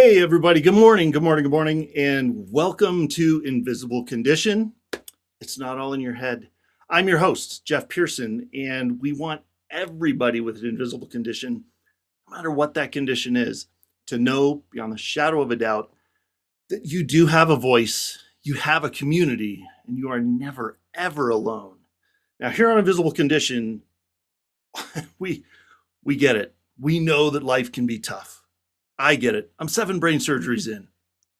Hey, everybody. Good morning. Good morning. Good morning. And welcome to Invisible Condition. It's not all in your head. I'm your host, Jeff Pearson, and we want everybody with an invisible condition, no matter what that condition is, to know beyond the shadow of a doubt that you do have a voice, you have a community, and you are never, ever alone. Now, here on Invisible Condition, we get it. We know that life can be tough. I get it. I'm 7 brain surgeries in.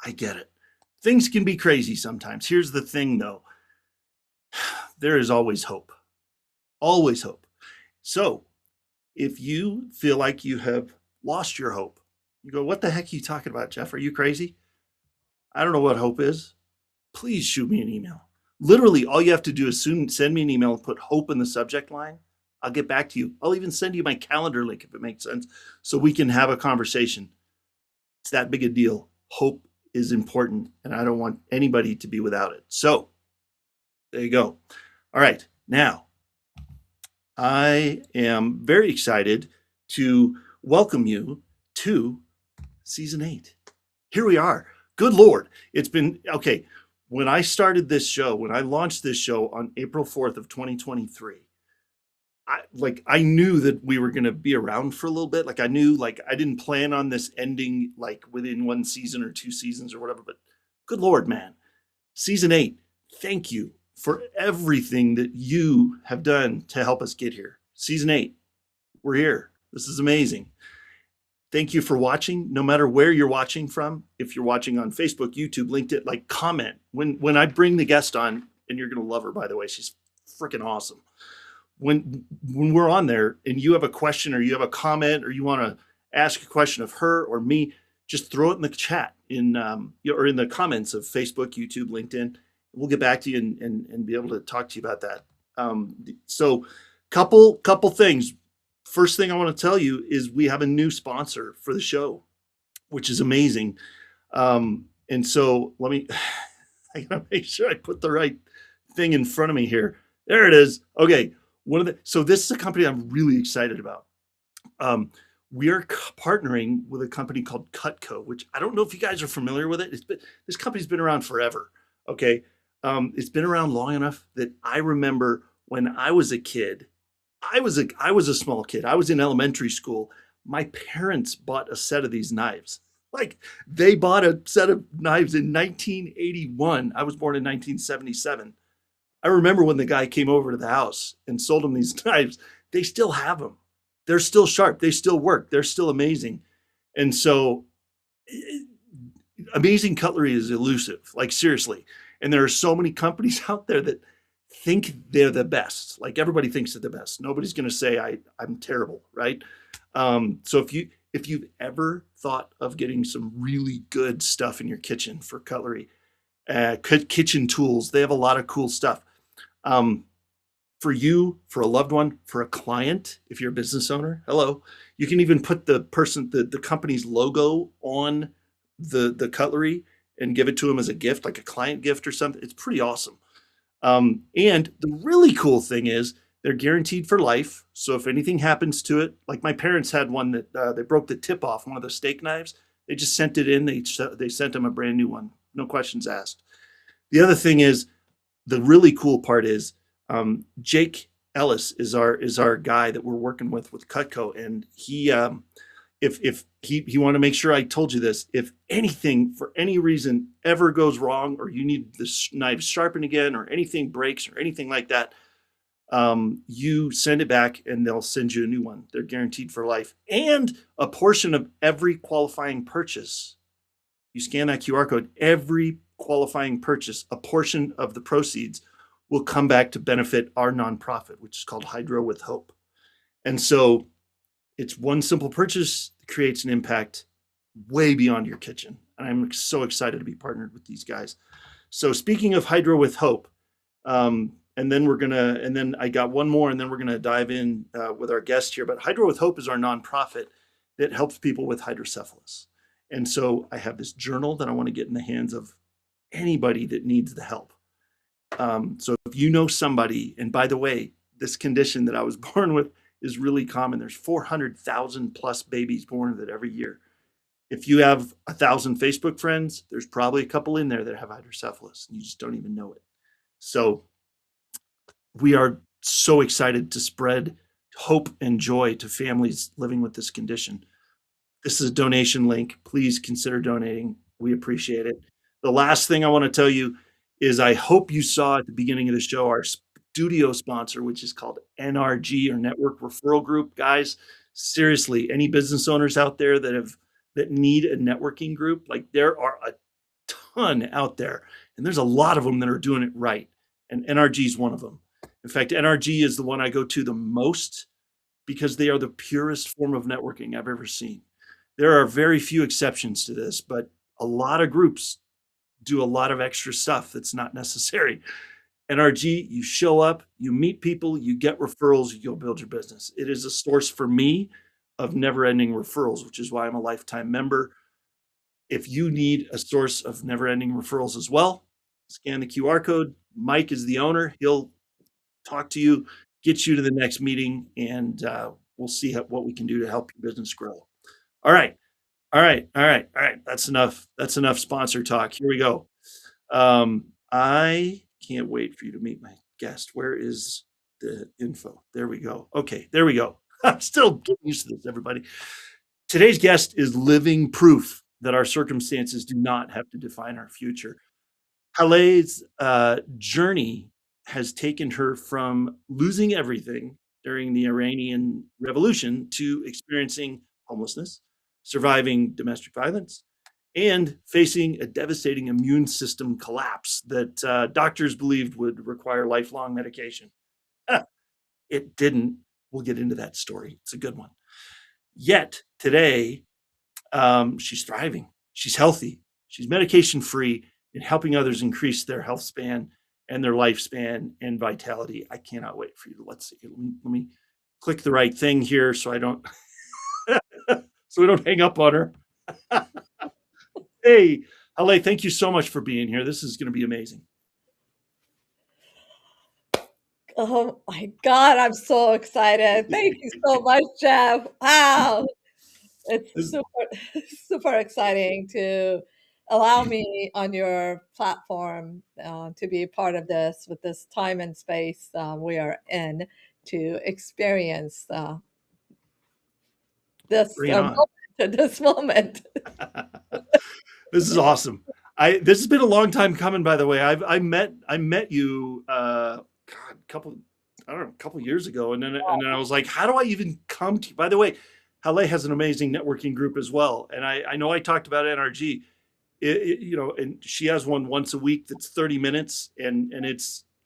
I get it. Things can be crazy sometimes. Here's the thing, though. There is always hope. Always hope. So if you feel like you have lost your hope, you go, what the heck are you talking about, Jeff? Are you crazy? I don't know what hope is. Please shoot me an email. Literally, all you have to do is send me an email and put hope in the subject line. I'll get back to you. I'll even send you my calendar link if it makes sense, so we can have a conversation. It's that big a deal. Hope is important, and I don't want anybody to be without it. So there you go. All right. Now, I am very excited to welcome you to season 8. Here we are. Good Lord. It's been, okay, when I started this show, when I launched this show on April 4th of 2023, I knew that we were going to be around for a little bit. I knew, I didn't plan on this ending within 1 season or 2 seasons or whatever, but good Lord, man. Season 8, thank you for everything that you have done to help us get here. Season 8, we're here. This is amazing. Thank you for watching, no matter where you're watching from. If you're watching on Facebook, YouTube, LinkedIn, comment. When I bring the guest on, and you're going to love her, by the way, she's freaking awesome. When we're on there and you have a question or you have a comment or you want to ask a question of her or me, just throw it in the chat or in the comments of Facebook, YouTube, LinkedIn. We'll get back to you and be able to talk to you about that. So couple things. First thing I want to tell you is we have a new sponsor for the show, which is amazing. And so I gotta make sure I put the right thing in front of me here. There it is. Okay. So this is a company I'm really excited about. We are partnering with a company called Cutco, which I don't know if you guys are familiar with it. This company's been around forever. Okay. It's been around long enough that I remember when I was a kid, I was a small kid. I was in elementary school. My parents bought a set of these knives. They bought a set of knives in 1981. I was born in 1977. I remember when the guy came over to the house and sold them these knives. They still have them. They're still sharp. They still work. They're still amazing. And so amazing cutlery is elusive, seriously. And there are so many companies out there that think they're the best. Everybody thinks they're the best. Nobody's going to say I'm terrible, right? So if you've ever thought of getting some really good stuff in your kitchen for cutlery, kitchen tools, they have a lot of cool stuff. For you, for a loved one, for a client, if you're a business owner, hello, you can even put the company's logo on the cutlery and give it to them as a gift, like a client gift or something. It's pretty awesome. And the really cool thing is they're guaranteed for life. So if anything happens to it, like my parents had one that they broke the tip off one of the steak knives. They just sent it in. They sent them a brand new one. No questions asked. The other thing is, the really cool part is Jake Ellis is our guy that we're working with Cutco, and he if he wanted to make sure I told you this. If anything for any reason ever goes wrong, or you need the knife sharpened again, or anything breaks or anything like that, you send it back and they'll send you a new one. They're guaranteed for life, and a portion of every qualifying purchase. You scan that QR code, every qualifying purchase, a portion of the proceeds will come back to benefit our nonprofit, which is called Hydro with Hope. And so it's one simple purchase that creates an impact way beyond your kitchen. And I'm so excited to be partnered with these guys. So speaking of Hydro with Hope, and then I got one more, and then we're gonna dive in with our guest here. But Hydro with Hope is our nonprofit that helps people with hydrocephalus. And so I have this journal that I want to get in the hands of anybody that needs the help. So if you know somebody, and by the way, this condition that I was born with is really common. There's 400,000 plus babies born with it every year. If you have 1,000 Facebook friends, there's probably a couple in there that have hydrocephalus, and you just don't even know it. So we are so excited to spread hope and joy to families living with this condition. This is a donation link. Please consider donating. We appreciate it. The last thing I want to tell you is I hope you saw at the beginning of the show our studio sponsor, which is called NRG, or Network Referral Group. Guys, seriously, any business owners out there that need a networking group, like there are a ton out there, and there's a lot of them that are doing it right. And NRG is one of them. In fact, NRG is the one I go to the most because they are the purest form of networking I've ever seen. There are very few exceptions to this, but a lot of groups do a lot of extra stuff that's not necessary. NRG, you show up, you meet people, you get referrals, you go build your business. It is a source for me of never-ending referrals, which is why I'm a lifetime member. If you need a source of never-ending referrals as well, scan the QR code. Mike is the owner. He'll talk to you, get you to the next meeting, and we'll see what we can do to help your business grow. All right. That's enough. That's enough sponsor talk. Here we go. I can't wait for you to meet my guest. Where is the info? There we go. Okay, there we go. I'm still getting used to this, everybody. Today's guest is living proof that our circumstances do not have to define our future. Haleh's journey has taken her from losing everything during the Iranian Revolution to experiencing homelessness, surviving domestic violence, and facing a devastating immune system collapse that doctors believed would require lifelong medication. It didn't. We'll get into that story. It's a good one. Yet today, she's thriving. She's healthy. She's medication free and helping others increase their health span and their lifespan and vitality. I cannot wait for you to let's see. Let me click the right thing here so I don't so we don't hang up on her. Hey, Haleh, thank you so much for being here. This is going to be amazing. Oh my God, I'm so excited. Thank you so much, Jeff. Wow. It's super exciting to allow me on your platform to be part of this with this time and space we are in to experience this Bring it on. this moment. This is awesome. This has been a long time coming, by the way. I met you a couple years ago, and then I was like, how do I even come to you? By the way, Haleh has an amazing networking group as well, and I know I talked about NRG. And she has one once a week that's 30 minutes, and it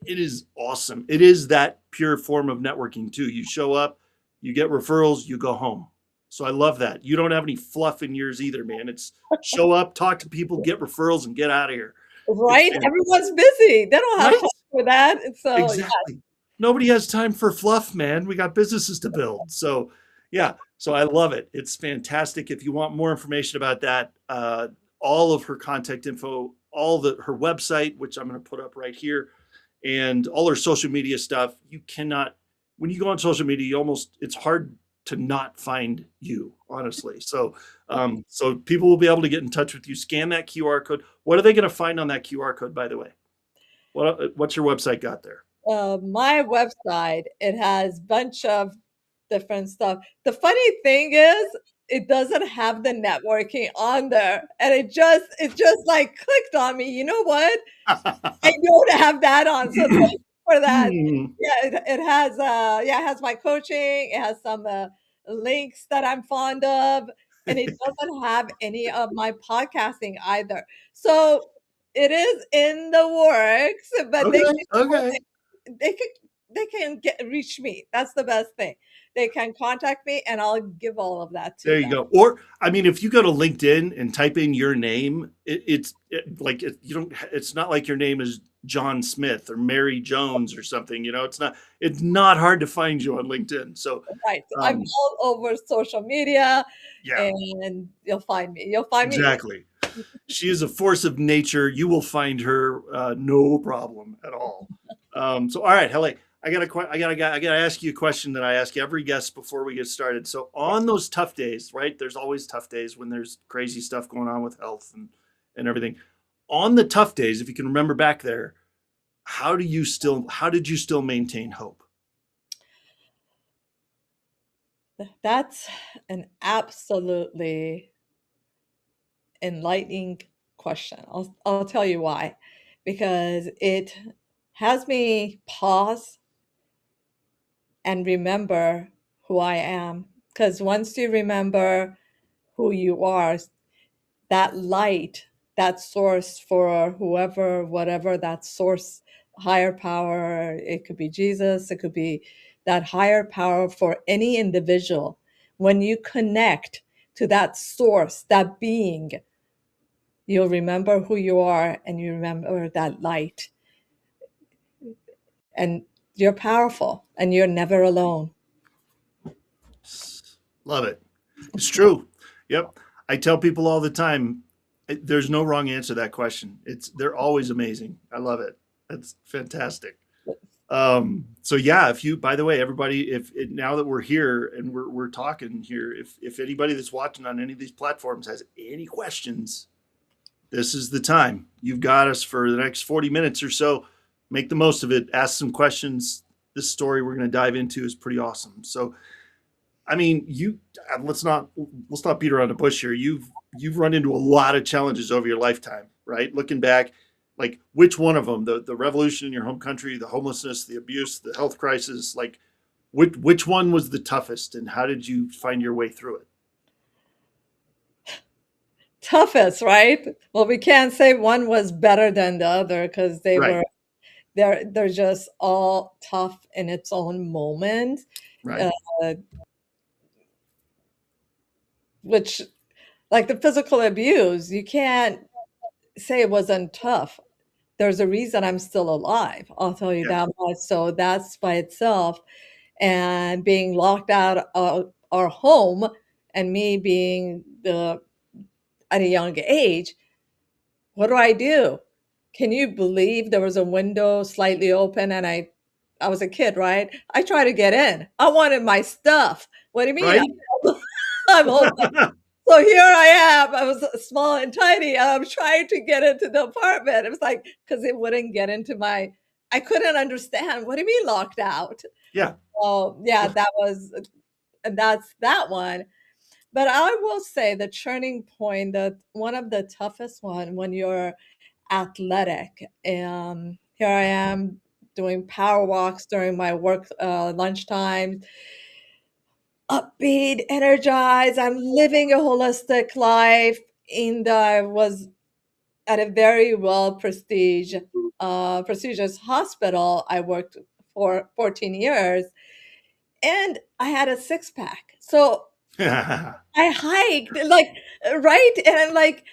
is awesome. It is that pure form of networking too. You show up, you get referrals, you go home. So I love that. You don't have any fluff in yours either, man. It's show up, talk to people, get referrals, and get out of here. Right? Everyone's busy. They don't have time for that. So exactly. Yeah. Nobody has time for fluff, man. We got businesses to build. So yeah. So I love it. It's fantastic. If you want more information about that, all of her contact info, her website, which I'm going to put up right here, and all her social media stuff. You cannot, when you go on social media, it's hard to not find you, honestly. So people will be able to get in touch with you. Scan that QR code. What are they going to find on that QR code, by the way? What's your website got there? My website, it has a bunch of different stuff. The funny thing is, it doesn't have the networking on there, and it just like clicked on me. You know what? I don't have that on, so thank you for that. Yeah, it has it has my coaching. It has some links that I'm fond of, and it doesn't have any of my podcasting either. So it is in the works, but they can reach me. That's the best thing. They can contact me, and I'll give all of that to them. There you go. Or I mean, if you go to LinkedIn and type in your name, it's not like your name is John Smith or Mary Jones or something. It's not hard to find you on LinkedIn. So right, I'm all over social media, and you'll find me. Exactly. She is a force of nature. You will find her no problem at all. So all right, Haleh, I gotta ask you a question that I ask every guest before we get started. So Yeah. on those tough days, right? There's always tough days when there's crazy stuff going on with health and everything. On the tough days, if you can remember back there, how did you still maintain hope? That's an absolutely enlightening question. I'll tell you why. Because it has me pause and remember who I am. Because once you remember who you are, that light, that source for whoever, whatever that source, higher power, it could be Jesus, it could be that higher power for any individual. When you connect to that source, that being, you'll remember who you are and you remember that light. And you're powerful and you're never alone. Love it. It's true. Yep. I tell people all the time, there's no wrong answer to that question. They're always amazing. I love it. That's fantastic. So yeah, if you, by the way, everybody, now that we're here and we're talking here, if anybody that's watching on any of these platforms has any questions, this is the time. You've got us for the next 40 minutes or so. Make the most of it. Ask some questions. This story we're going to dive into is pretty awesome. So, I mean, let's not beat around the bush here. You've run into a lot of challenges over your lifetime, right? Looking back, like which one of them, the revolution in your home country, the homelessness, the abuse, the health crisis, like which one was the toughest, and how did you find your way through it? Toughest, right? Well, we can't say one was better than the other because Right, they're just all tough in its own moment. right, Uh, which like the physical abuse, you can't say it wasn't tough. There's a reason I'm still alive. I'll tell you yeah, that much. So that's by itself. And being locked out of our home and me being at a young age, what do I do? Can you believe there was a window slightly open and I was a kid, right? I tried to get in. I wanted my stuff. What do you mean? right. I'm homeless. So here I am. I was small and tiny, and I'm trying to get into the apartment. It was like because it wouldn't get into my. I couldn't understand. What do you mean locked out? Yeah. Oh yeah, that's that one. But I will say the turning point, that one of the toughest one when you're athletic. Here I am doing power walks during my work lunchtime, upbeat, energized. I'm living a holistic life, and I was at a very prestigious hospital. I worked for 14 years, and I had a six pack. So I hiked, like, right, and I'm like,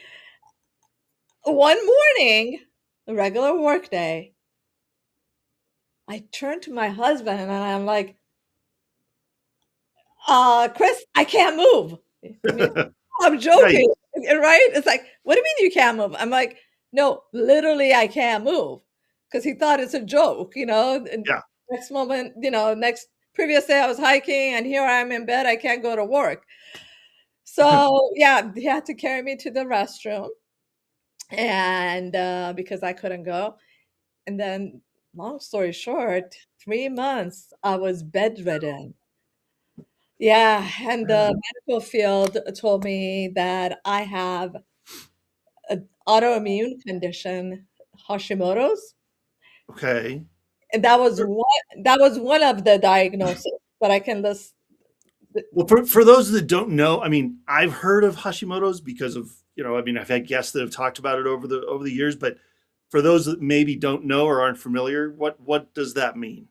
one morning, a regular work day, I turned to my husband and I'm like, Chris, I can't move. I mean, I'm Right. joking, right? It's like, what do you mean you can't move? I'm like, no, literally, I can't move because he thought it's a joke, And Yeah. next moment, next previous day, I was hiking and here I am in bed. I can't go to work. So, yeah, he had to carry me to the restroom and because I couldn't go. And then, long story short, 3 months I was bedridden. Yeah, and the medical field told me that I have an autoimmune condition, Hashimoto's, Okay. and that was one of the diagnoses, but I can list the Well, for those that don't know, I mean, I've heard of Hashimoto's because of, I mean, I've had guests that have talked about it over the years, but for those that maybe don't know or aren't familiar, what does that mean?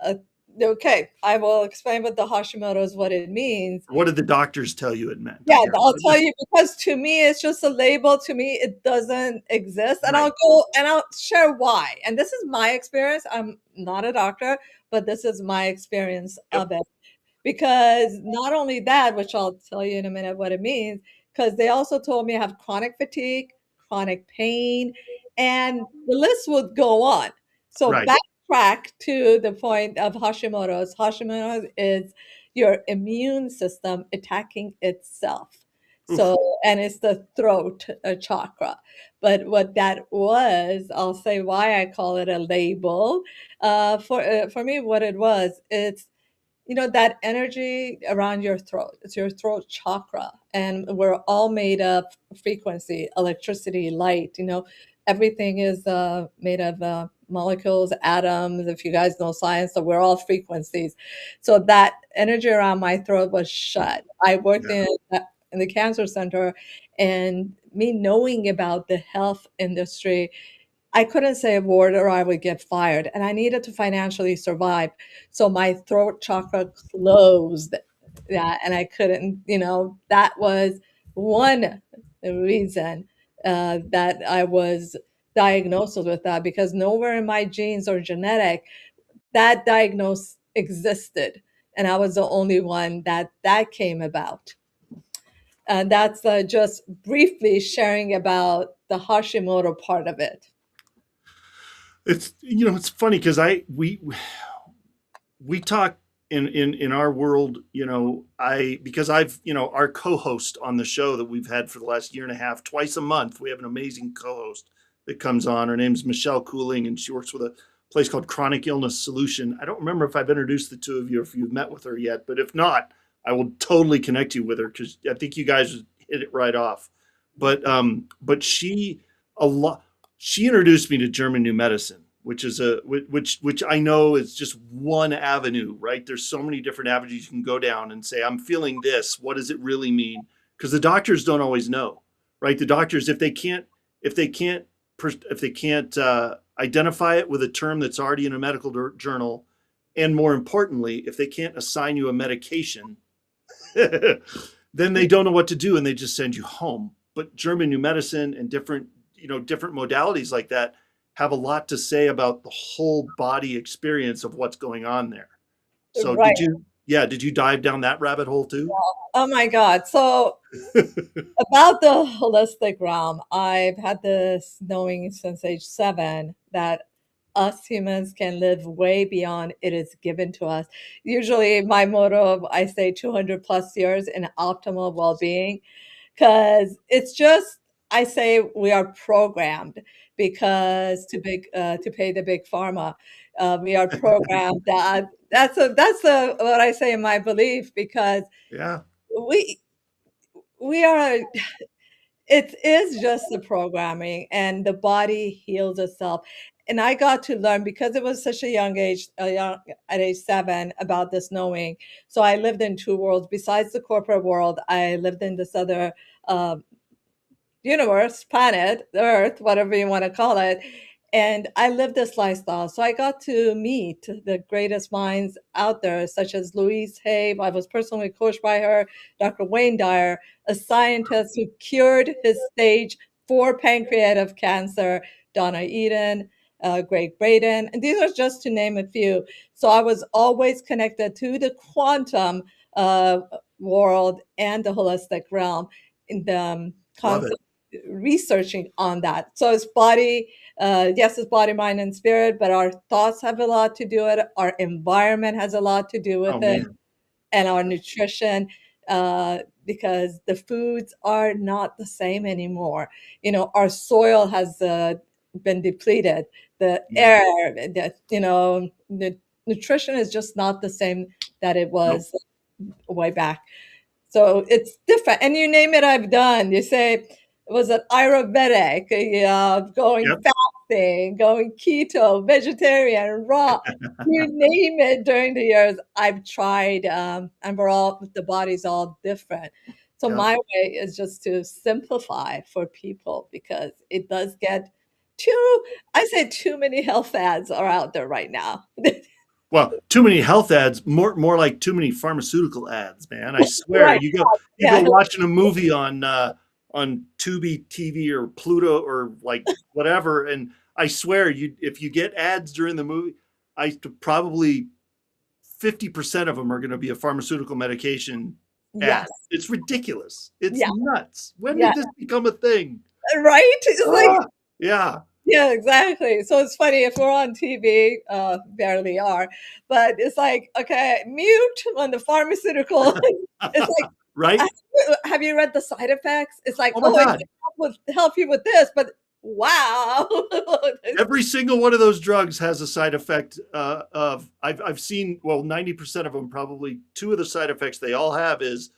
uh, okay, I will explain what the Hashimoto's what it means. What did the doctors tell you it meant, I Yeah, guess? I'll tell you because to me, it's just a label. To me, it doesn't exist, and Right. I'll share why. And this is my experience. I'm not a doctor, but this is my experience Yep. of it. Because not only that, which I'll tell you in a minute what it means, because they also told me I have chronic fatigue, chronic pain, and the list would go on. So Right. back track to the point of Hashimoto's. Hashimoto's is your immune system attacking itself. So, Oof. and it's the throat chakra. But what that was, I'll say why I call it a label. For me, what it was, it's that energy around your throat. It's your throat chakra, and we're all made of frequency, electricity, light. Everything is made of molecules, atoms. If you guys know science, so we're all frequencies. So that energy around my throat was shut. I worked Yeah. in the cancer center, and me knowing about the health industry, I couldn't say a word or I would get fired, and I needed to financially survive. So my throat chakra closed. Yeah, and I couldn't, that was one reason that I was diagnosed with that, because nowhere in my genes or genetic that diagnosis existed. And I was the only one that came about. And that's just briefly sharing about the Hashimoto part of it. It's funny because we talk in our world, because I've, our co-host on the show that we've had for the last year and a half, twice a month, we have an amazing co-host that comes on. Her name's Michelle Cooling, and she works with a place called Chronic Illness Solution. I don't remember if I've introduced the two of you, if you've met with her yet, but if not, I will totally connect you with her, because I think you guys hit it right off. But a lot she introduced me to German New Medicine, which is which I know is just one avenue, right? There's so many different avenues you can go down and say, I'm feeling this. What does it really mean? Because the doctors don't always know, right? The doctors, if they can't identify it with a term that's already in a medical journal, and more importantly, if they can't assign you a medication, then they don't know what to do, and they just send you home. But German New Medicine and different modalities like that have a lot to say about the whole body experience of what's going on there. So Right. did you dive down that rabbit hole too? Oh my God. So about the holistic realm, I've had this knowing since age 7 that us humans can live way beyond it is given to us. Usually my motto, I say 200 plus years in optimal well-being, because it's just, I say we are programmed because to pay the big pharma. We are programmed that that's what I say in my belief, because Yeah. we we are it is just the programming, and the body heals itself. And I got to learn, because it was such a young age, at age 7, about this knowing. So I lived in two worlds. Besides the corporate world, I lived in this other uh, universe, planet, Earth, whatever you want to call it. And I lived this lifestyle. So I got to meet the greatest minds out there, such as Louise. I was personally coached by her, Dr. Wayne Dyer, a scientist who cured his stage 4 pancreatic cancer, Donna Eden, Greg Braden. And these are just to name a few. So I was always connected to the quantum world and the holistic realm in the Love it. concept researching on that. So it's body, yes, it's body, mind, and spirit, but our thoughts have a lot to do with it. Our environment has a lot to do with Oh it, man. and our nutrition, because the foods are not the same anymore. Our soil has been depleted. The Yeah. air, the nutrition is just not the same that it Nope. was way back. So it's different. And you name it, I've done. You say, was it Ayurvedic, going Yep. fasting, going keto, vegetarian, raw, you name it during the years, I've tried. And the body's all different. So Yep. my way is just to simplify for people, because it does get too, I say too many health ads are out there right now. Well, too many health ads, more like too many pharmaceutical ads, man. I swear, Right. you go Yeah. watching a movie on Tubi TV or Pluto or like whatever, and I swear, if you get ads during the movie, I probably 50% of them are going to be a pharmaceutical medication ad. Yes. It's ridiculous. It's Yeah. nuts. When Yeah. did this become a thing? Right? It's like, Ah, yeah. Yeah, exactly. So it's funny if we're on TV, barely are, but it's like, okay, mute when the pharmaceutical. It's like, Right? have you read the side effects? It's like, Oh my oh, it God. might help you with this, but wow. Every single one of those drugs has a side effect of I've seen, well, 90% of them, probably two of the side effects they all have is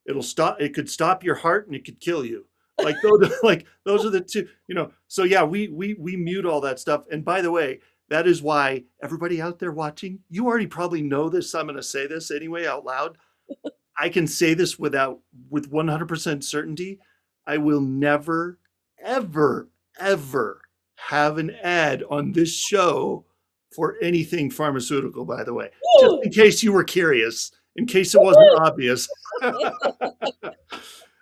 it could stop your heart and it could kill you. Like those like those are the two, So yeah, we mute all that stuff. And by the way, that is why everybody out there watching, you already probably know this. I'm going to say this anyway out loud. I can say this with 100% certainty. I will never, ever, ever have an ad on this show for anything pharmaceutical, by the way, just in case you were curious, in case it wasn't obvious.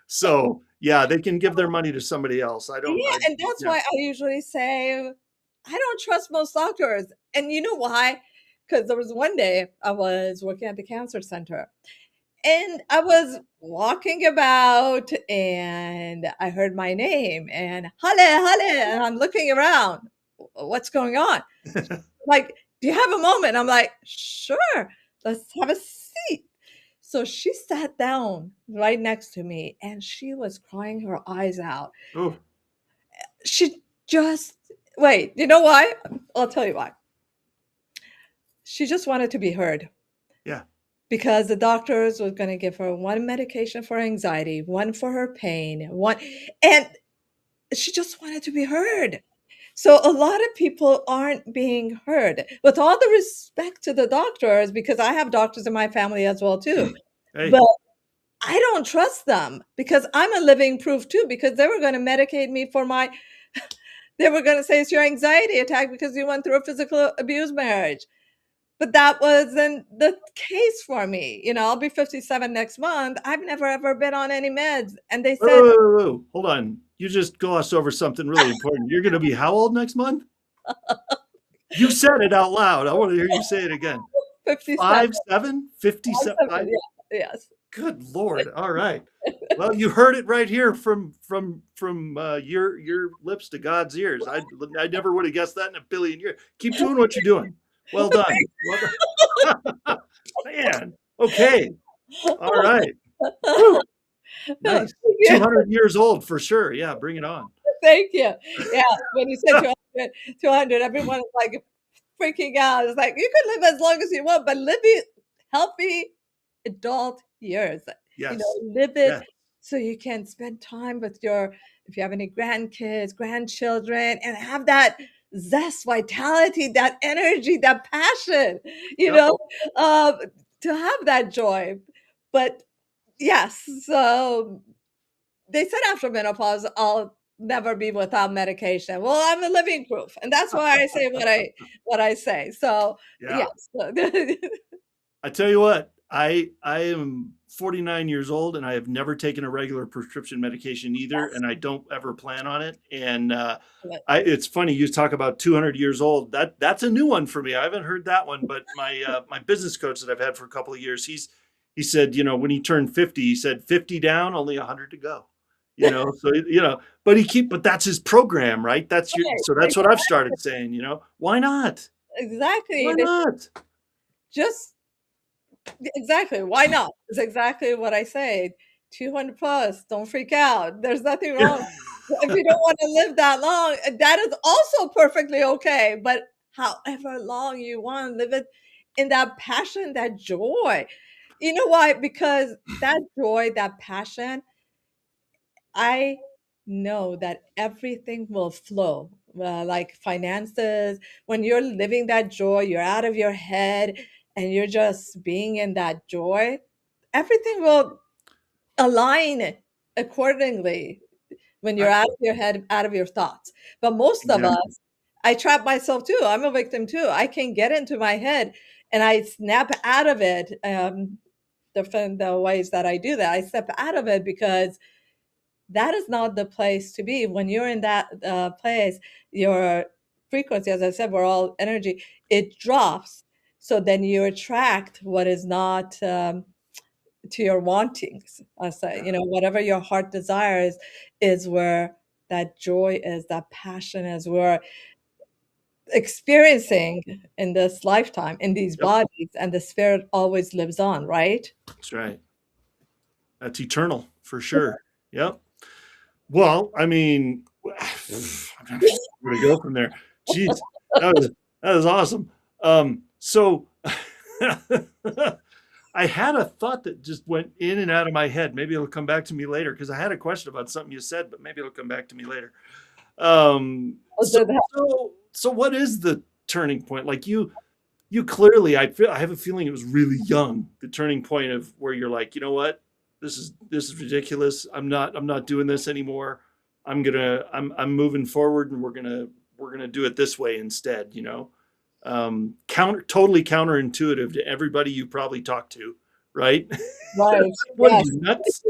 So yeah, they can give their money to somebody else. I don't, Yeah, and that's yeah. why I usually say I don't trust most doctors. And you know why? Because there was one day I was working at the cancer center and I was walking about and I heard my name and Haleh, Haleh, and I'm looking around. What's going on? Like, do you have a moment? I'm like, sure, let's have a seat. So she sat down right next to me and she was crying her eyes out. Oh, She just, wait, you know why? I'll tell you why. She just wanted to be heard yeah. because the doctors were going to give her one medication for anxiety, one for her pain, one, and she just wanted to be heard. So a lot of people aren't being heard. With all the respect to the doctors, because I have doctors in my family as well too, Hey, but I don't trust them because I'm a living proof too. Because they were going to medicate me for my, they were going to say it's your anxiety attack because you went through a physical abuse marriage. But that wasn't the case for me. I'll be 57 next month. I've never ever been on any meds. And they whoa, said, whoa, whoa, whoa. Hold on. You just glossed over something really important. You're going to be how old next month? You said it out loud. I want to hear you say it again. 57. 5'7", 57. Yeah, yes. Good Lord. All right. Well, you heard it right here from your lips to God's ears. I never would have guessed that in a billion years. Keep doing what you're doing. Well done. Well done. Man. Okay. All right. Woo. Nice. 200 years old for sure. Yeah, bring it on. Thank you. Yeah, when you said 200, 200, everyone is like freaking out. It's like, you can live as long as you want, but live it healthy adult years. Yes. Live it Yes. so you can spend time with if you have any grandkids, grandchildren, and have that zest, vitality, that energy, that passion, you Yep. know, to have that joy. But yes, so they said after menopause, I'll never be without medication. Well, I'm a living proof, and that's why I say what I say. So Yeah. yes, I tell you what, I am 49 years old and I have never taken a regular prescription medication either, yes, and I don't ever plan on it. And it's funny you talk about 200 years old. That's a new one for me. I haven't heard that one, but my business coach that I've had for a couple of years, he said, when he turned 50, he said 50 down, only 100 to go. So but that's his program, right? So that's what I've started saying. Why not? exactly. Why not? Just exactly. Why not? It's exactly what I say. 200 plus. Don't freak out. There's nothing Yeah. wrong. If you don't want to live that long, that is also perfectly okay. But however long you want to live it in that passion, that joy. You know why? Because that joy, that passion, I know that everything will flow, like finances. When you're living that joy, you're out of your head and you're just being in that joy, everything will align accordingly when you're I, out of your head, out of your thoughts. But most of exactly. us, I trap myself too. I'm a victim too. I can get into my head and I snap out of it. The ways that I do that, I step out of it because that is not the place to be. When you're in that place, your frequency, as I said, we're all energy, it drops. So then you attract what is not to your wantings. I say, Yeah. whatever your heart desires is where that joy is, that passion is, we're experiencing in this lifetime, in these Yep. bodies, and the spirit always lives on, right? That's right. That's eternal for sure. Yep. Well, I mean, where to go from there? Jeez, that was awesome. So I had a thought that just went in and out of my head. Maybe it'll come back to me later because I had a question about something you said, but maybe it'll come back to me later. Oh, So did that- so what is the turning point? Like you clearly, I have a feeling it was really young, the turning point of where you're like, you know what, this is ridiculous. I'm not doing this anymore. I'm moving forward, and we're gonna do it this way instead. You know, totally counterintuitive to everybody you probably talk to, right? Right, What are yes. you nuts?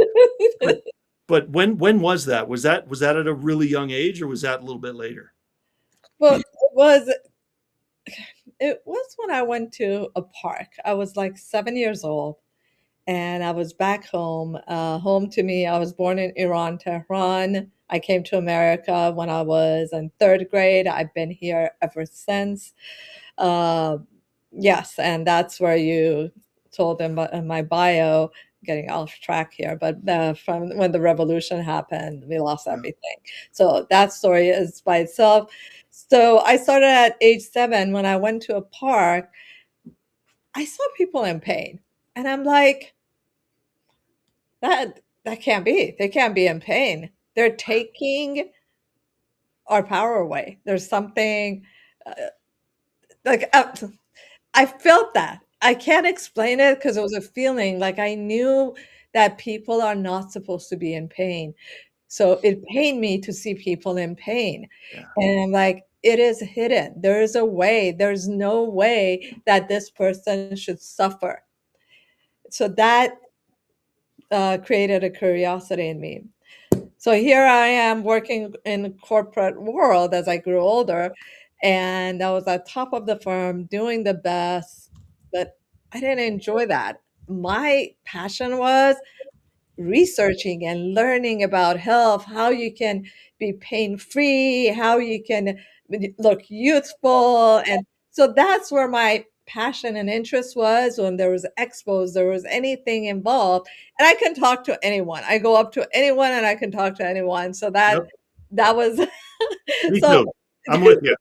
But when was that? Was that at a really young age, or was that a little bit later? Well, it was when I went to a park. I was like 7 years old, and I was back home. Home to me, I was born in Iran, Tehran. I came to America when I was in 3rd grade. I've been here ever since. Uh, yes, and that's where you told them in my bio, getting off track here, but from when the revolution happened, we lost Yeah. everything. So that story is by itself. So I started at age 7. When I went to a park, I saw people in pain, and I'm like, that can't be. They can't be in pain. They're taking our power away. There's something uh, like I felt that. I can't explain it because it was a feeling like I knew that people are not supposed to be in pain. So it pained me to see people in pain. Yeah. And I'm like, it is hidden. There is a way. There's no way that this person should suffer. So that created a curiosity in me. So here I am working in the corporate world as I grew older, and I was at top of the firm doing the best, but I didn't enjoy that. My passion was researching and learning about health, how you can be pain free, how you can look youthful. And so that's where my passion and interest was. When there was expos, there was anything involved, and I can talk to anyone. I go up to anyone and I can talk to anyone. So Yep. that was Me so too. I'm with you.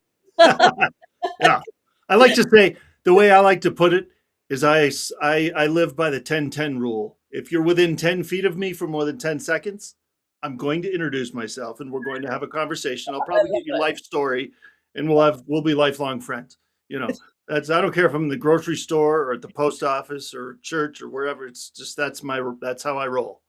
Yeah. I like to say the way I like to put it is I live by the 10-10 rule. If you're within 10 feet of me for more than 10 seconds, I'm going to introduce myself and we're going to have a conversation. I'll probably get your life story and we'll be lifelong friends. You know, I don't care if I'm in the grocery store or at the post office or church or wherever. It's just that's how I roll.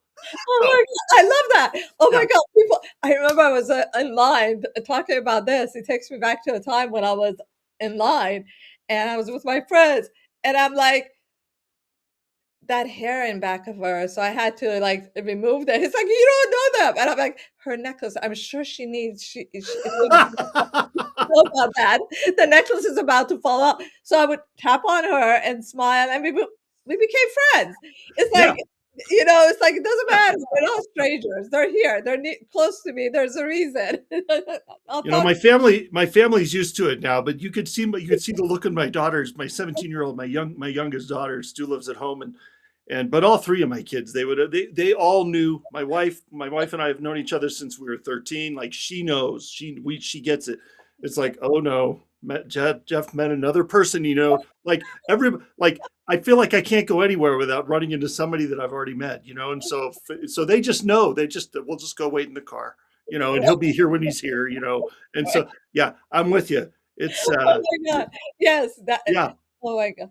Oh So my god, I love that. Oh yeah. my god, people, I remember I was, in line talking about this. It takes me back to a time when I was in line, and I was with my friends, and I'm like, "That hair in back of her," so I had to, like, remove that. He's like, "You don't know them," and I'm like, "Her necklace, I'm sure she it's gonna know about that. The necklace is about to fall off." So I would tap on her and smile, and we became friends. It's Yeah. like, it's like, it doesn't matter. We're not strangers. They're here. They're close to me. There's a reason. I'll You know, talk. my family's used to it now, but you could see the look in my daughters, my 17-year-old, my youngest daughter still lives at home and but all three of my kids, they all knew my wife and I have known each other since we were 13. Like she knows, she gets it. It's like, oh no, Jeff met another person, you know, like I feel like I can't go anywhere without running into somebody that I've already met, you know, and so they just know, we'll just go wait in the car, you know, and he'll be here when he's here, you know. And so yeah, I'm with you. It's Oh my god. Yes, that yeah. oh my god.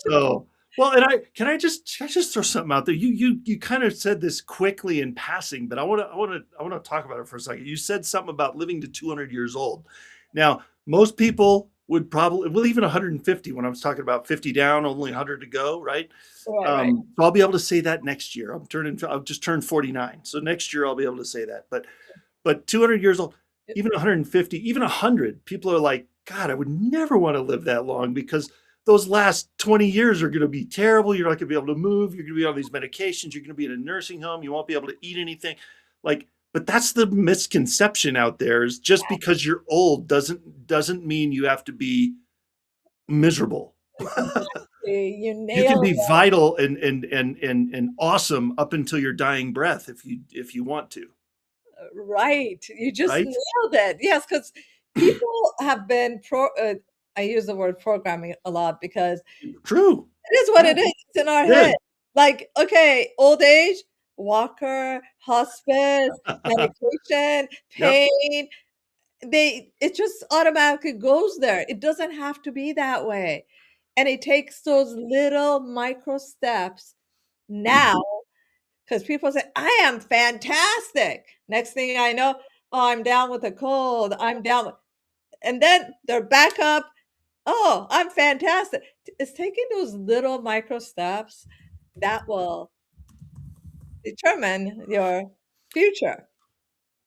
So well, and can I just throw something out there? You kind of said this quickly in passing, but I want to talk about it for a second. You said something about living to 200 years old. Now, most people would probably, well, even 150 when I was talking about 50 down, only 100 to go, right? Right, right. So I'll be able to say that next year. I've just turned 49. So next year I'll be able to say that. But 200 years old, even 150, even 100, people are like, God, I would never want to live that long because those last 20 years are going to be terrible. You're not going to be able to move. You're going to be on these medications. You're going to be in a nursing home. You won't be able to eat anything. Like, but that's the misconception out there, is just because you're old doesn't mean you have to be miserable. Exactly. You You can nailed be vital and awesome up until your dying breath if you want to, it. Right. You just right? nailed it. Yes, because people have been I use the word programming a lot because True. it is what Yeah, it is. It's in our it head. Like, okay, old age, walker, hospice, is. medication, Yep. pain, it just automatically goes there. It doesn't have to be that way. And it takes those little micro steps now because people say, I am fantastic. Next thing I know, oh, I'm down with a cold. I'm down. And then they're back up. Oh, I'm fantastic. It's taking those little micro steps that will determine your future.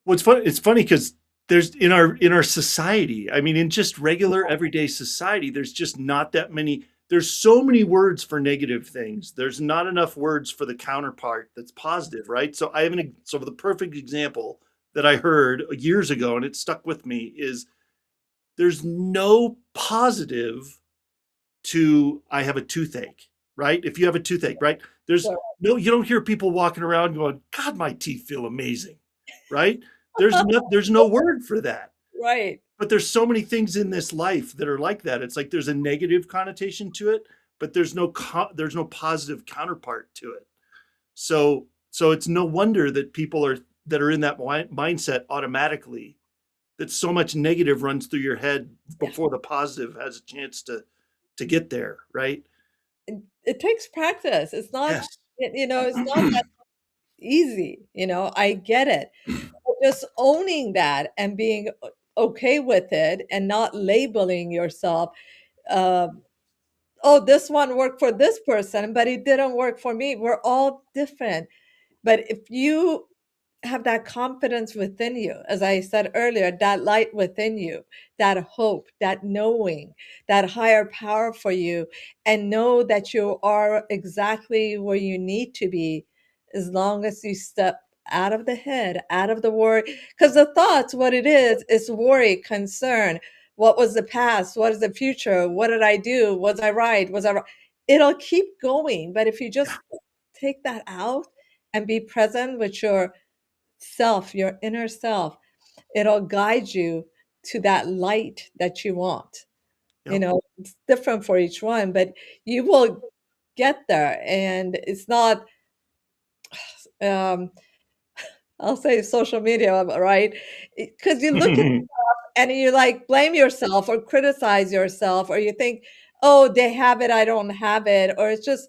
What's fun? It's funny because there's in our society. I mean, in just regular everyday society, there's just not that many. There's so many words for negative things. There's not enough words for the counterpart that's positive, right? So I have so the perfect example that I heard years ago, and it stuck with me, is there's no positive to I have a toothache, right? If you have a toothache, right? There's So, no, you don't hear people walking around going, God, my teeth feel amazing, right? There's no word for that. right. But there's so many things in this life that are like that. It's like there's a negative connotation to it, but there's no positive counterpart to it. So it's no wonder that people that are in that mindset automatically, that so much negative runs through your head Yeah. before the positive has a chance to get there, right? It takes practice. It's not, Yes. it's not that easy. I get it. But just owning that and being okay with it and not labeling yourself, uh, oh, this one worked for this person, but it didn't work for me. We're all different. But if you have that confidence within you, as I said earlier, that light within you, that hope, that knowing, that higher power for you, and know that you are exactly where you need to be, as long as you step out of the head, out of the worry. Because the thoughts, what it is worry, concern. What was the past? What is the future? What did I do? Was I right? Was I wrong? It'll keep going. But if you Yeah, just take that out and be present with your self, your inner self, it'll guide you to that light that you want. yep. It's different for each one, but you will get there. And it's not, um, I'll say social media, right? Because you look at and you like blame yourself or criticize yourself, or you think, oh, they have it, I don't have it, or it's just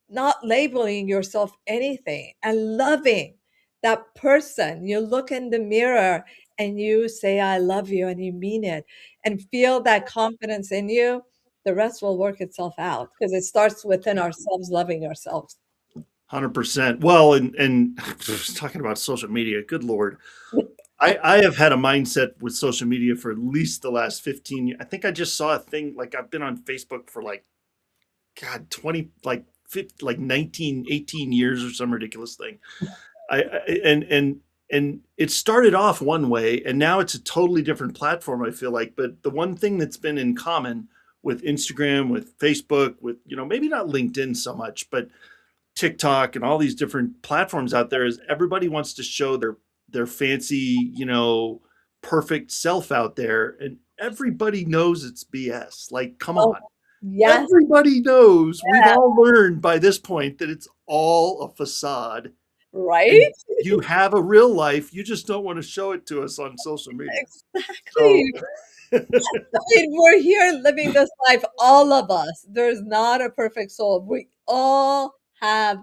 not labeling yourself anything and loving that person. You look in the mirror and you say, I love you, and you mean it, and feel that confidence in you. The rest will work itself out because it starts within ourselves, loving ourselves. 100%. Well, and talking about social media, good Lord. I have had a mindset with social media for at least the last 15 years. I think I just saw a thing, like I've been on Facebook for like, God, 20, like 50, like 19, 18 years or some ridiculous thing. And it started off one way and now it's a totally different platform, I feel like. But the one thing that's been in common with Instagram, with Facebook, with, maybe not LinkedIn so much, but TikTok and all these different platforms out there, is everybody wants to show their fancy, perfect self out there, and everybody knows it's BS. Like, come Oh, on. yes, Everybody knows. We've all learned by this point that it's all a facade, right? and you have a real life. You just don't want to show it to us on social media. So Exactly. I mean, we're here living this life, all of us. There's not a perfect soul. We all have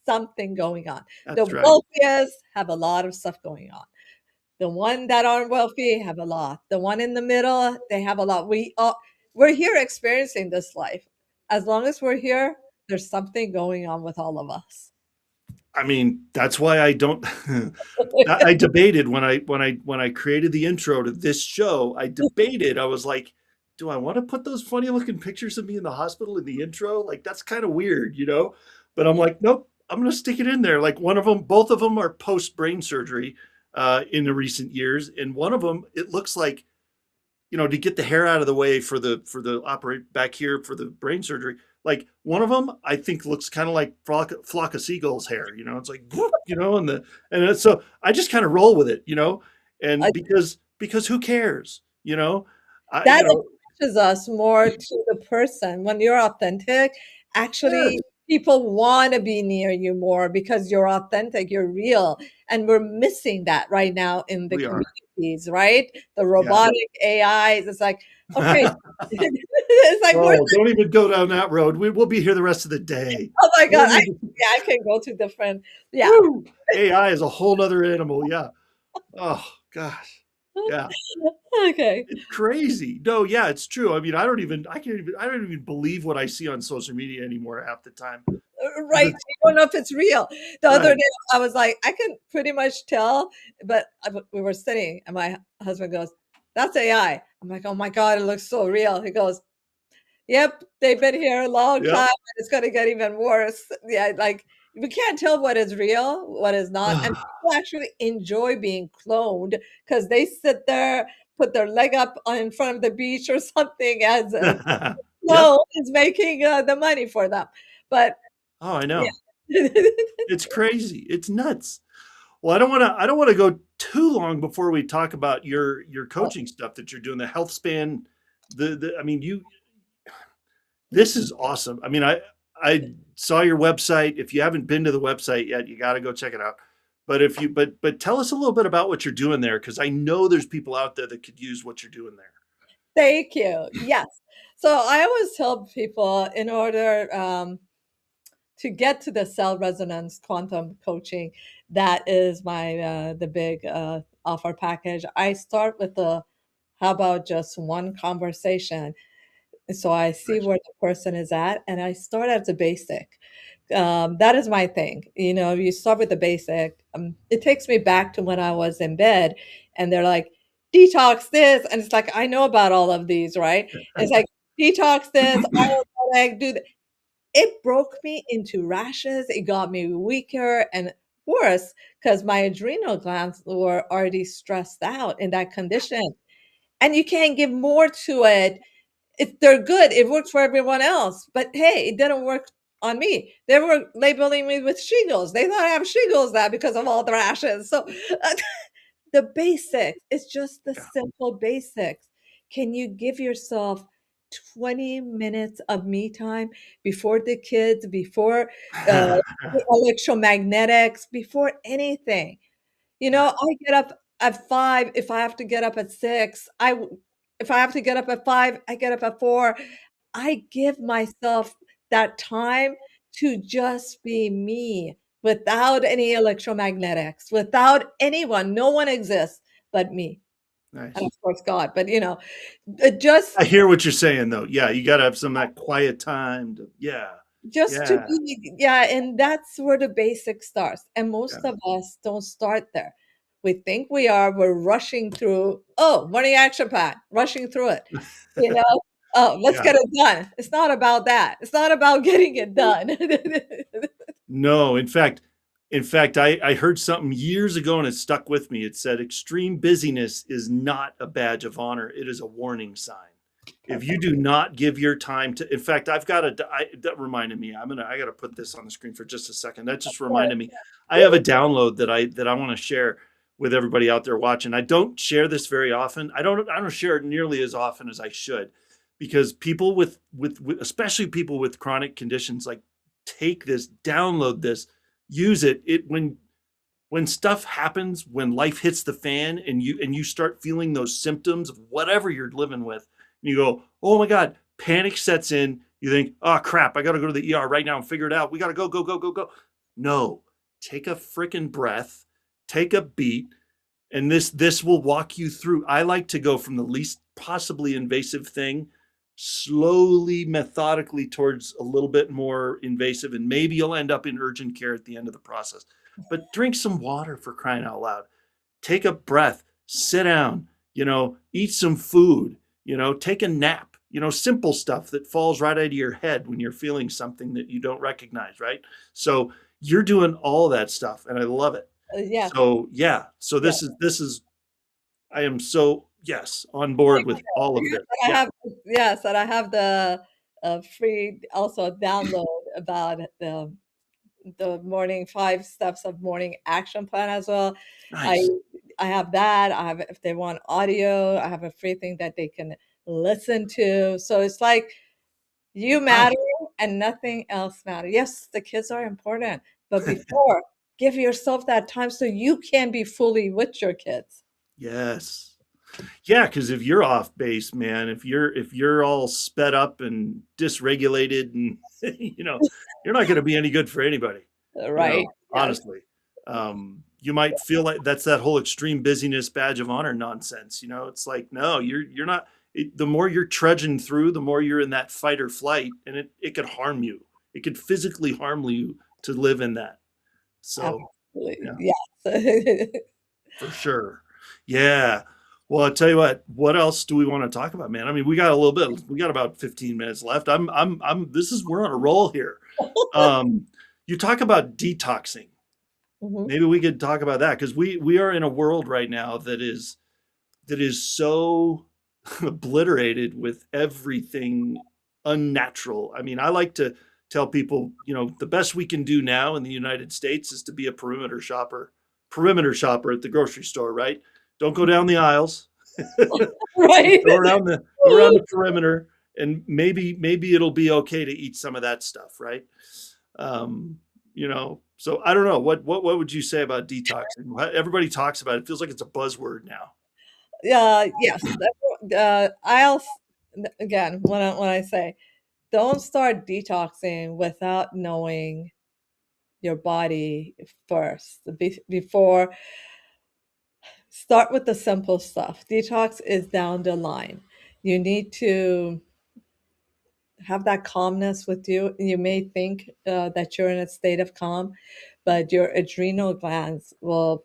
something going on. The that's right. wealthiest have a lot of stuff going on. The one that aren't wealthy have a lot. The one in the middle, they have a lot. We're here experiencing this life. As long as we're here, there's something going on with all of us. I mean, that's why I don't. I debated when I created the intro to this show. I debated. I was like, do I want to put those funny looking pictures of me in the hospital in the intro? Like, that's kind of weird, But I'm like, nope. I'm gonna stick it in there. Like one of them, both of them are post brain surgery in the recent years, and one of them, it looks like, to get the hair out of the way for the operate back here for the brain surgery. Like one of them, I think looks kind of like flock of seagulls hair. It's like whoop, so I just kind of roll with it, and Uh, because who cares, I that attaches us more to the person. When you're authentic, yes, actually, people want to be near you more because you're authentic, you're real. And we're missing that right now in the we are, communities, right? The yeah. robotic AIs. It's like, okay, it's like, where's Oh, don't even go down that road. We'll be here the rest of the day. oh my We don't God. need to, Yeah, I can go to different, yeah. woo, AI is a whole nother animal. Yeah. Oh gosh. Yeah. Okay. It's crazy. No, yeah, it's true. I mean, I don't even believe what I see on social media anymore half the time. 'Cause Right. it's You don't know if it's real. The other right. day, I was like, I can pretty much tell, but we were sitting, and my husband goes, "That's AI." I'm like, "Oh my God, it looks so real." He goes, "Yep, they've been here a long Yep. time, and it's gonna get even worse." Yeah, like we can't tell what is real, what is not, and people actually enjoy being cloned because they sit there, put their leg up in front of the beach or something as a Yep. clone is making the money for them. But Oh, I yeah. know. It's crazy. It's nuts. Well, I don't want to go too long before we talk about your Oh, coaching stuff that you're doing, the health span. The I mean, this is awesome. I mean, I saw your website. If you haven't been to the website yet, you got to go check it out. But tell us a little bit about what you're doing there, because I know there's people out there that could use what you're doing there. thank you. Yes. So I always tell people in order to get to the cell resonance quantum coaching, that is my the big offer package. I start with the how about just one conversation, so I see Nice. where the person is at, and I start at the basic. That is my thing. You start with the basic. It takes me back to when I was in bed, and they're like, detox this. And it's like, I know about all of these, right? It's like, detox this, Ayurvedic, do that. It broke me into rashes. It got me weaker and worse because my adrenal glands were already stressed out in that condition. And you can't give more to it. They're good. It works for everyone else. But hey, it didn't work on me. They were labeling me with shingles. They thought I have shingles now because of all the rashes. So the basics, it's just the simple basics. Can you give yourself 20 minutes of me time before the kids, before Yeah. the electromagnetics, before anything? I get up at 5. If I have to get up at 6, if I have to get up at 5, I get up at 4. I give myself that time to just be me without any electromagnetics, without anyone. No one exists but me, and Nice. of course God. But, just I hear what you're saying though. Yeah, you got to have some of that quiet time to, yeah. just to Yeah. be, yeah, and that's where the basic starts, and Yeah. most of us don't start there. We think we're rushing through, "Oh, morning action plan," rushing through it, you know? "Oh, let's Yeah. get it done." It's not about that. It's not about getting it done. No, in fact, I heard something years ago and it stuck with me. It said extreme busyness is not a badge of honor. It is a warning sign. If you Perfect. do not give your time to, in fact, that reminded me, I got to put this on the screen for just a second. That just Right. reminded me. I have a download that I want to share with everybody out there watching. I don't share this very often. I don't share it nearly as often as I should, because people with especially people with chronic conditions, like, take this, download this, use it. When stuff happens, when life hits the fan and you start feeling those symptoms of whatever you're living with, and you go, "Oh my God," panic sets in. You think, "Oh crap, I got to go to the ER right now and figure it out. We got to go, go, go, go, go." No, take a freaking breath, take a beat, and this will walk you through. I like to go from the least possibly invasive thing slowly, methodically, towards a little bit more invasive, and maybe you'll end up in urgent care at the end of the process. But drink some water, for crying out loud. Take a breath, sit down, eat some food, take a nap, simple stuff that falls right out of your head when you're feeling something that you don't recognize, right? So you're doing all that stuff, and I love it. Yes, So yeah, so yes. this is I am so yes on board with all of this. I Yeah, have yes, and I have the, free also download about the morning 5 steps of morning action plan as well. I nice. I have that. I have if they want audio, I have a free thing that they can listen to. So it's like you Wow. matter and nothing else matters. Yes, the kids are important, but before, give yourself that time so you can be fully with your kids. Yes. Yeah, because if you're off base, man, if you're all sped up and dysregulated and you're not gonna be any good for anybody, Right. Yes. honestly. You might feel like that's that whole extreme busyness badge of honor nonsense. It's like, no, you're not the more you're trudging through, the more you're in that fight or flight, and it could harm you. It could physically harm you to live in that. So, Absolutely. yeah. Yes. For sure. Yeah. Well, I'll tell you what else do we want to talk about, man? I mean, we got a little bit, we got about 15 minutes left. We're on a roll here. Um, you talk about detoxing. Mhm. Maybe we could talk about that because we are in a world right now that is so obliterated with everything unnatural. I mean, I like to tell people, the best we can do now in the United States is to be a perimeter shopper at the grocery store, right? Don't go down the aisles. Right. Go around the perimeter, and maybe it'll be okay to eat some of that stuff, right? So I don't know. What would you say about detoxing? Everybody talks about it. It feels like it's a buzzword now. Yes, again, when I say, don't start detoxing without knowing your body first. Before start with the simple stuff. Detox is down the line. You need to have that calmness with you. You may think that you're in a state of calm, but your adrenal glands will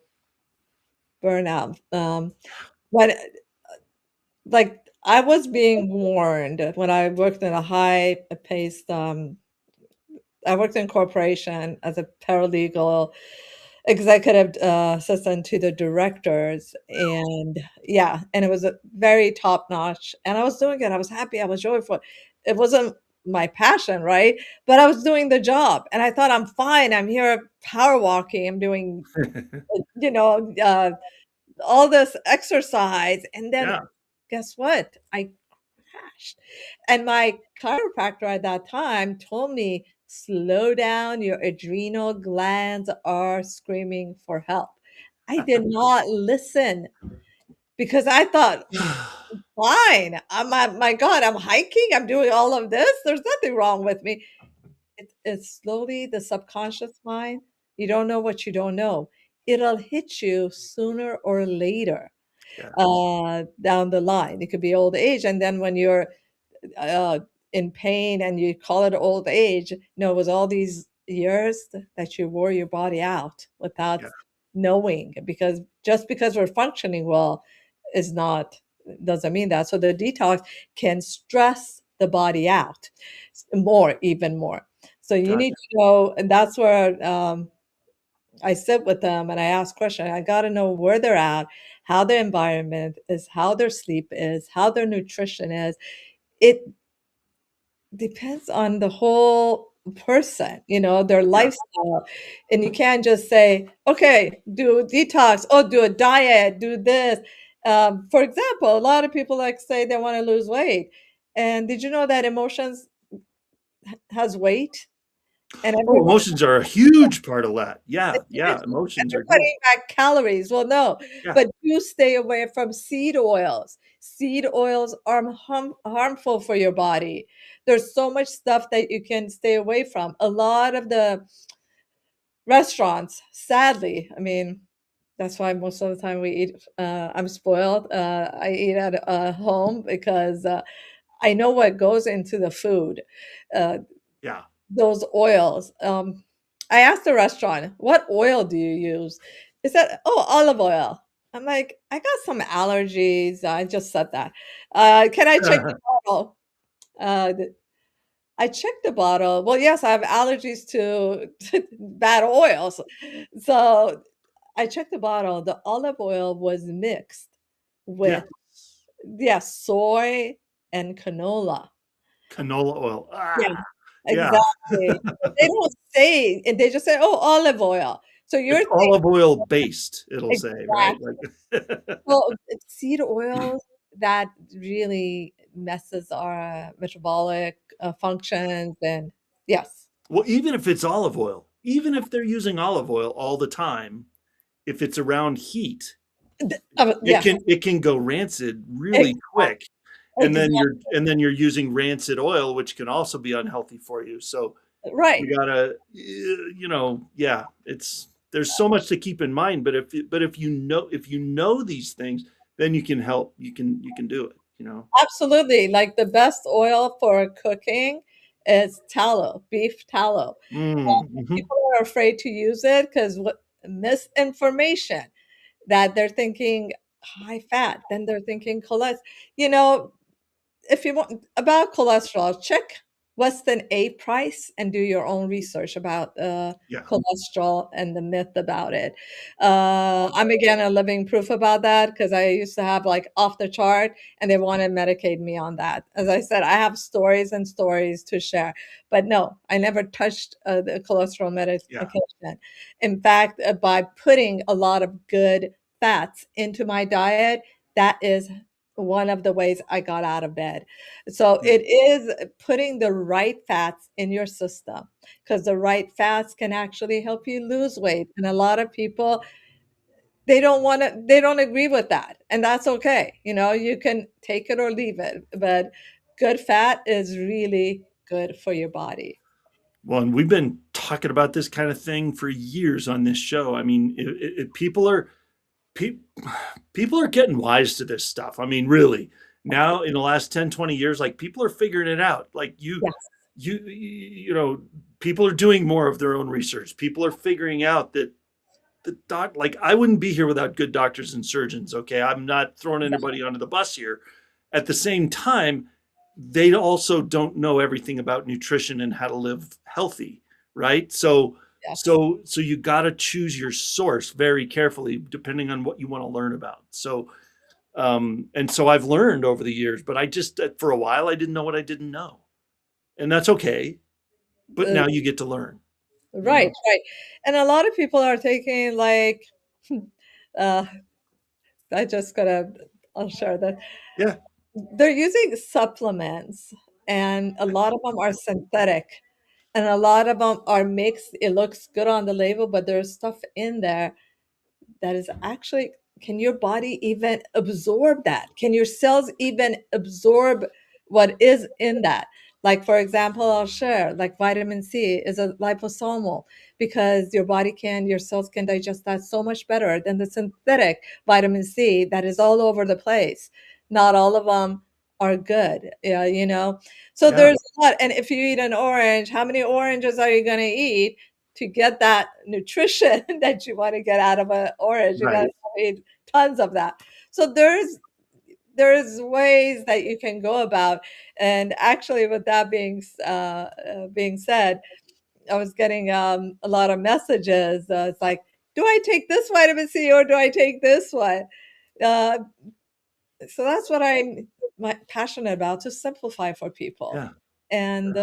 burn out. When like I was being warned when I worked in a high paced I worked in corporation as a paralegal executive assistant to the directors, and yeah, and it was a very top notch, and I was doing it. I was happy, I was joyful. It wasn't my passion, right? But I was doing the job and I thought I'm fine. I'm here power walking. I'm doing, you know, uh, all this exercise. And then Yeah. guess what? I crashed. And my chiropractor at that time told me, slow down, your adrenal glands are screaming for help. I did not listen because I thought, fine, my God, I'm hiking, I'm doing all of this. There's nothing wrong with me. It's slowly the subconscious mind. You don't know what you don't know. It'll hit you sooner or later Yes. down the line. It could be old age. And then when you're uh, in pain and you call it old age, no, it was all these years that you wore your body out without Yeah. knowing. Because just because we're functioning well is not, doesn't mean that. So the detox can stress the body out more, even more. So you need Gotcha. to know, and that's where I sit with them and I ask questions. I got to know where they're at, how their environment is, how their sleep is, how their nutrition is. It depends on the whole person, their Yeah. lifestyle. And you can't just say, okay, do a detox, oh, do a diet, do this. For example, a lot of people like say they want to lose weight. And did you know that emotions has weight? And Oh, everyone emotions are a huge part of that. it Yeah. is, Yeah. and Emotions they're are huge. cutting back calories. Well, no, Yeah. but do stay away from seed oils. Seed oils are harmful for your body. There's so much stuff that you can stay away from. A lot of the restaurants, sadly, I mean, that's why most of the time we eat. I'm spoiled. I eat at home because I know what goes into the food. Uh, Yeah. those oils. I asked the restaurant, "What oil do you use?" They said, "Oh, olive oil." I'm like, "I got some allergies." I just said that. Can I check the bottle? I checked the bottle. Well, yes, I have allergies to bad oils. So I checked the bottle. The olive oil was mixed Yeah. with, yeah, soy and canola. Canola oil. Yeah, Ah, yeah. exactly. But they don't say, and they just say, "Oh, olive oil." So you're It's thinking olive oil based, it'll say, right? exactly. Like Well, it's seed oils that really messes our metabolic functions, and yes. well, even if it's olive oil, even if they're using olive oil all the time, if it's around heat, Yes, it can go rancid ex- really quick. exactly. And then you're using rancid oil, which can also be unhealthy for you. So Right. you gotta, you know, yeah, it's there's so much to keep in mind. But if you know these things, then you can help. You can do it. You know. Absolutely. Like the best oil for cooking is tallow, beef tallow. Mm-hmm. People are afraid to use it because what misinformation that they're thinking high fat, then they're thinking cholesterol. You know, if you want about cholesterol, check Weston A price and do your own research about Yeah. cholesterol and the myth about it. I'm again a living proof about that because I used to have like off the chart and they want to medicate me on that. As I said, I have stories and stories to share, but no, I never touched the cholesterol Yeah. medication. In fact, by putting a lot of good fats into my diet, that is one of the ways I got out of bed. So Yeah. it is putting the right fats in your system because the right fats can actually help you lose weight. And a lot of people, they don't agree with that. And that's okay. You know, you can take it or leave it, but good fat is really good for your body. Well, and we've been talking about this kind of thing for years on this show. I mean, pe- people are getting wise to this stuff. I mean, really, now in the last 10, 20 years, like people are figuring it out. Like Yes. you know, people are doing more of their own research. People are figuring out that like I wouldn't be here without good doctors and surgeons. Okay. I'm not throwing anybody under the bus here. At the same time, they also don't know everything about nutrition and how to live healthy, right? Yes. So you got to choose your source very carefully depending on what you want to learn about. So and so I've learned over the years, but I just for a while I didn't know what I didn't know. And that's okay, but Uh, now you get to learn, you right, know. right. And a lot of people are taking like, uh, I just gotta, I'll share that. Yeah, They're using supplements, and a lot of them are synthetic, and a lot of them are mixed. It looks good on the label, but there's stuff in there that is actually, can your body even absorb that? Can your cells even absorb what is in that? Like, for example, I'll share like vitamin C is a liposomal because your cells can digest that so much better than the synthetic vitamin C that is all over the place. Not all of them are good. Yeah, you know. So yeah, there's a lot. And if you eat an orange, how many oranges are you going to eat to get that nutrition that you want to get out of an orange? You got to right. eat tons of that. So there's ways that you can go about. And actually, with that being said, I was getting a lot of messages. It's like, do I take this vitamin C or do I take this one? Uh, so that's what I'm passionate about, to simplify for people. Yeah. And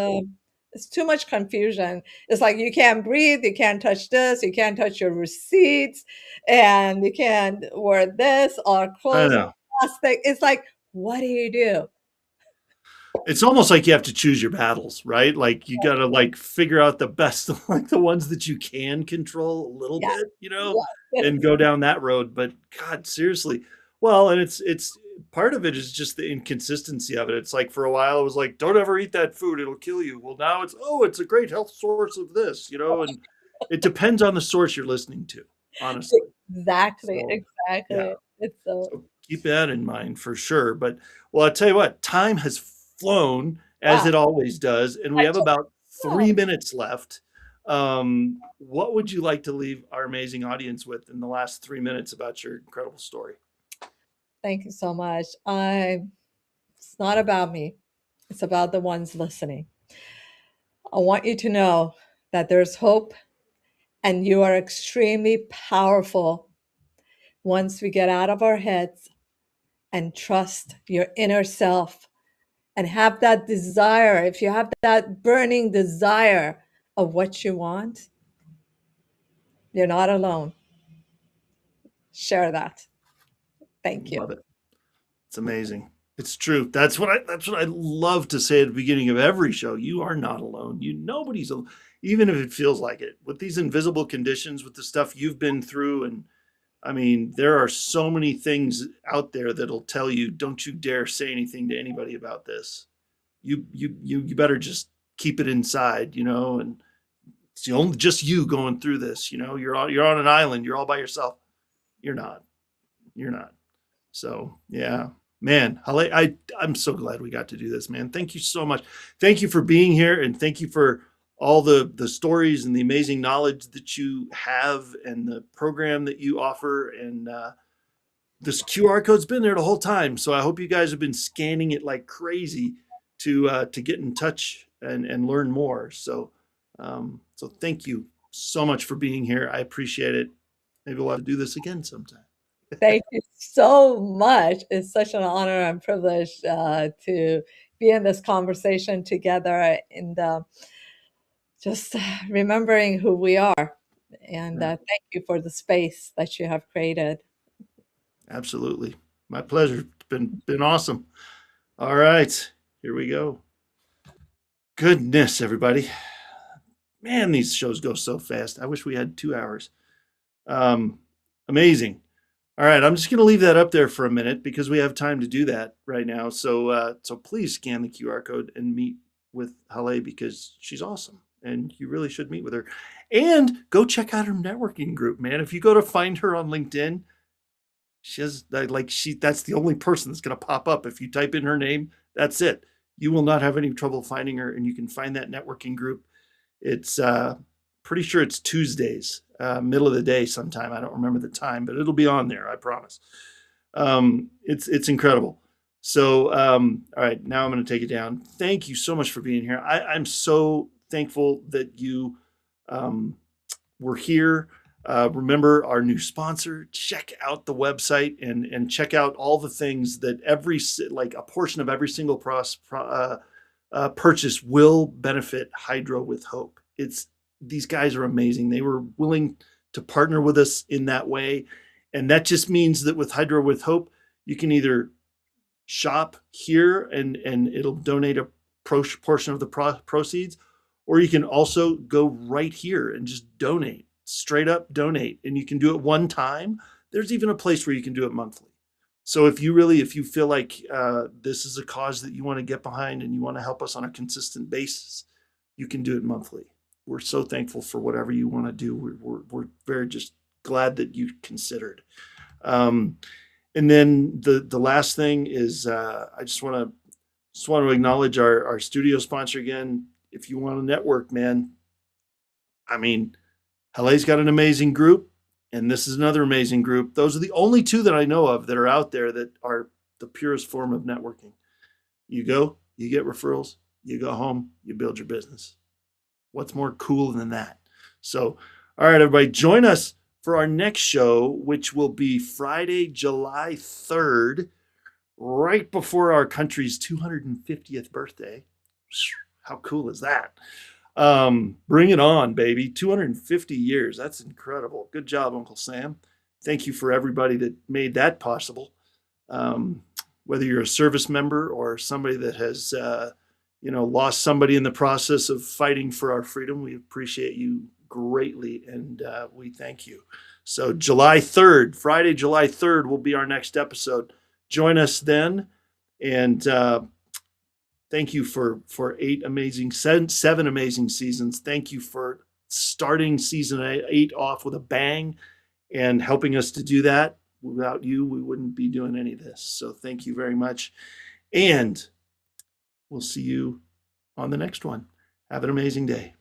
it's too much confusion. It's like you can't breathe, you can't touch this, you can't touch your receipts, and you can't wear this or I clothes know. plastic. It's like, what do you do? It's almost like you have to choose your battles, right? Like you got to like figure out the best, like the ones that you can control a little Yes, bit, you know, yes, and go down that road. But God, seriously. Well, and it's part of it is just the inconsistency of it. It's like for a while it was like, don't ever eat that food, it'll kill you. Well, now it's, oh, it's a great health source of this, you know, and it depends on the source you're listening to, honestly. exactly, So, yeah. exactly. It's so, So keep that in mind for sure. But well, I'll tell you what, time has flown as wow. it always does, and we I have took, about oh, 3 minutes left. What would you like to leave our amazing audience with in the last 3 minutes about your incredible story? thank you so much. It's not about me. It's about the ones listening. I want you to know that there's hope and you are extremely powerful once we get out of our heads and trust your inner self and have that desire. If you have that burning desire of what you want, you're not alone. Share that. Thank you. Love it. It's amazing. It's true. That's what I love to say at the beginning of every show. You are not alone. Nobody's alone, even if it feels like it. With these invisible conditions, with the stuff you've been through, and I mean, there are so many things out there that'll tell you, don't you dare say anything to anybody about this. You better just keep it inside, and it's only just you going through this. You're on an island. You're all by yourself. You're not. You're not. So yeah, man, Haleh, I'm so glad we got to do this, man. Thank you so much. Thank you for being here, and thank you for all the stories and the amazing knowledge that you have and the program that you offer. And this QR code's been there the whole time, so I hope you guys have been scanning it like crazy to get in touch and learn more. So so thank you so much for being here. I appreciate it. Maybe we'll have to do this again sometime. Thank you so much. It's such an honor and privilege to be in this conversation together and just remembering who we are. And Yeah. thank you for the space that you have created. Absolutely. My pleasure. It's been awesome. All right. Here we go. Goodness, everybody. Man, these shows go so fast. I wish we had 2 hours. Amazing. All right, I'm just going to leave that up there for a minute because we have time to do that right now. So please scan the QR code and meet with Haleh because she's awesome and you really should meet with her. And go check out her networking group, man. If you go to find her on LinkedIn, she has that's the only person that's going to pop up. If you type in her name, that's it. You will not have any trouble finding her, and you can find that networking group. It's pretty sure it's Tuesdays, middle of the day sometime. I don't remember the time, but it'll be on there, I promise. It's incredible. So, all right, now I'm going to take it down. Thank you so much for being here. I'm so thankful that you were here. Remember our new sponsor. Check out the website and check out all the things that a portion of every single purchase will benefit Hydro with Hope. These guys are amazing. They were willing to partner with us in that way. And that just means that with Hydro with Hope, you can either shop here and it'll donate a portion of the proceeds, or you can also go right here and just donate, straight up donate. And you can do it one time. There's even a place where you can do it monthly. So if you feel like this is a cause that you want to get behind and you want to help us on a consistent basis, you can do it monthly. We're so thankful for whatever you want to do. We're very just glad that you considered. And then the last thing is I just want to acknowledge our studio sponsor again. If you want to network, man, I mean, Haleh's got an amazing group, and this is another amazing group. Those are the only two that I know of that are out there that are the purest form of networking. You go, you get referrals, you go home, you build your business. What's more cool than that? So, all right, everybody, join us for our next show, which will be Friday, July 3rd, right before our country's 250th birthday. How cool is that? Bring it on, baby. 250 years. That's incredible. Good job, Uncle Sam. Thank you for everybody that made that possible. Whether you're a service member or somebody that has lost somebody in the process of fighting for our freedom, we appreciate you greatly, and we thank you. So July 3rd, Friday, July 3rd will be our next episode. Join us then, and thank you for seven amazing seasons. Thank you for starting season 8 off with a bang and helping us to do that. Without you, we wouldn't be doing any of this. So thank you very much, and we'll see you on the next one. Have an amazing day.